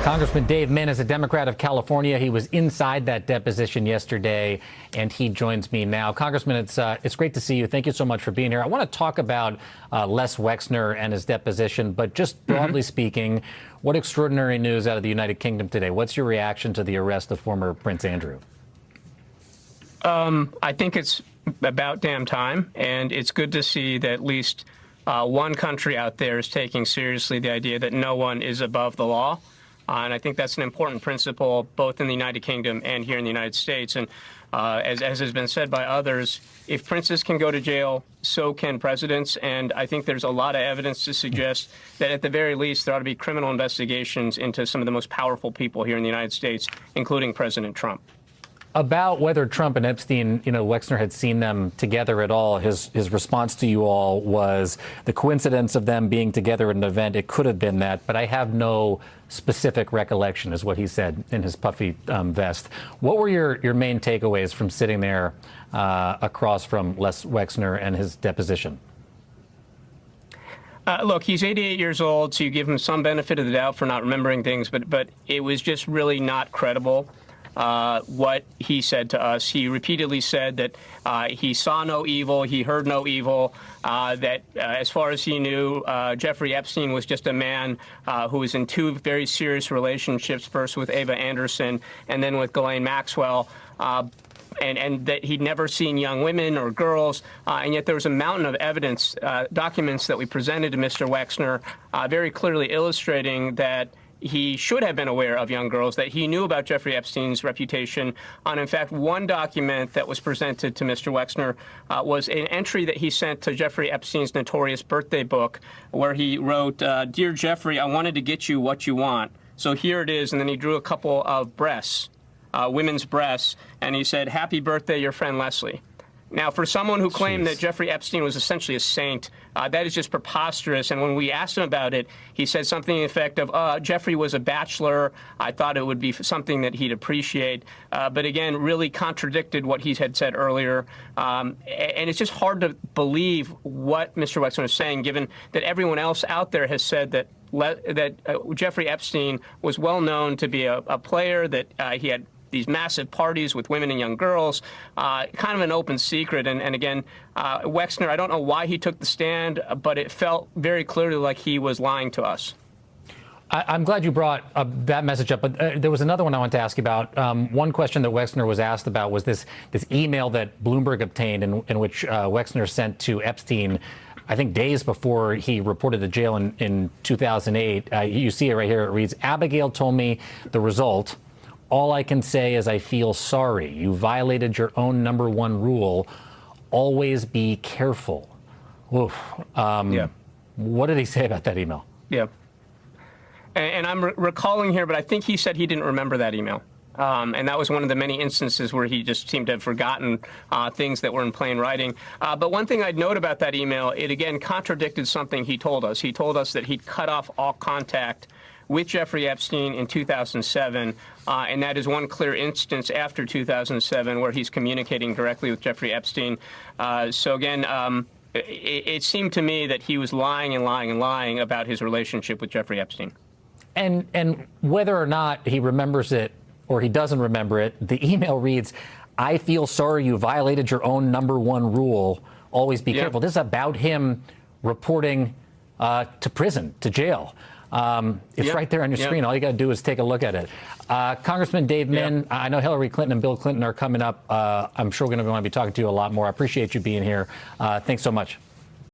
Congressman Dave Min is a Democrat of California. He was inside that deposition yesterday, and he joins me now. Congressman, it's great to see you. Thank you so much for being here. I want to talk about Les Wexner and his deposition, but just broadly speaking, what extraordinary news out of the United Kingdom today? What's your reaction to the arrest of former Prince Andrew? I think it's about damn time, and it's good to see that at least one country out there is taking seriously the idea that no one is above the law. And I think that's an important principle both in the United Kingdom and here in the United States. And as has been said by others, if princes can go to jail, so can presidents. And I think there's a lot of evidence to suggest that at the very least there ought to be criminal investigations into some of the most powerful people here in the United States, including President Trump. About whether Trump and Epstein, Wexner had seen them together at all, his response to you all was the coincidence of them being together at an event. It could have been that, but I have no specific recollection, is what he said in his puffy vest. What were your main takeaways from sitting there across from Les Wexner and his deposition? Look, he's 88 years old, so you give him some benefit of the doubt for not remembering things, but it was just really not credible. What he said to us. He repeatedly said that he saw no evil, he heard no evil, that as far as he knew, Jeffrey Epstein was just a man who was in two very serious relationships, first with Ava Anderson and then with Ghislaine Maxwell. And that he'd never seen young women or girls, and yet there was a mountain of evidence, documents that we presented to Mr. Wexner, very clearly illustrating that he should have been aware of young girls, that he knew about Jeffrey Epstein's reputation. And in fact, one document that was presented to Mr. Wexner was an entry that he sent to Jeffrey Epstein's notorious birthday book, where he wrote, "Dear Jeffrey, I wanted to get you what you want. So here it is." And then he drew a couple of breasts, women's breasts, and he said, "Happy birthday, your friend Leslie." Now, for someone who claimed that Jeffrey Epstein was essentially a saint, that is just preposterous. And when we asked him about it, he said something to the effect of, Jeffrey was a bachelor. I thought it would be something that he'd appreciate. But again, really contradicted what he had said earlier. And it's just hard to believe what Mr. Wexner is saying, given that everyone else out there has said that Jeffrey Epstein was well known to be a player, that he had these massive parties with women and young girls, kind of an open secret. And again, Wexner, I don't know why he took the stand, but it felt very clearly like he was lying to us. I'm glad you brought that message up, but there was another one I wanted to ask you about. One question that Wexner was asked about was this email that Bloomberg obtained in which Wexner sent to Epstein, I think days before he reported to jail in 2008. You see it right here. It reads, "Abigail told me the result. All I can say is I feel sorry. You violated your own #1 rule. Always be careful." Oof. Yeah. What did he say about that email? Yeah. And I'm recalling here, but I think he said he didn't remember that email. And that was one of the many instances where he just seemed to have forgotten things that were in plain writing. But one thing I'd note about that email, it again contradicted something he told us. He told us that he'd cut off all contact with Jeffrey Epstein in 2007, and that is one clear instance after 2007 where he's communicating directly with Jeffrey Epstein. So again, it seemed to me that he was lying and lying and lying about his relationship with Jeffrey Epstein. And whether or not he remembers it or he doesn't remember it, the email reads, "I feel sorry you violated your own #1 rule. Always be careful." This is about him reporting to prison, to jail. It's right there on your screen. All you got to do is take a look at it. Congressman Dave Min, I know Hillary Clinton and Bill Clinton are coming up. I'm sure we're going to want to be talking to you a lot more. I appreciate you being here. Thanks so much.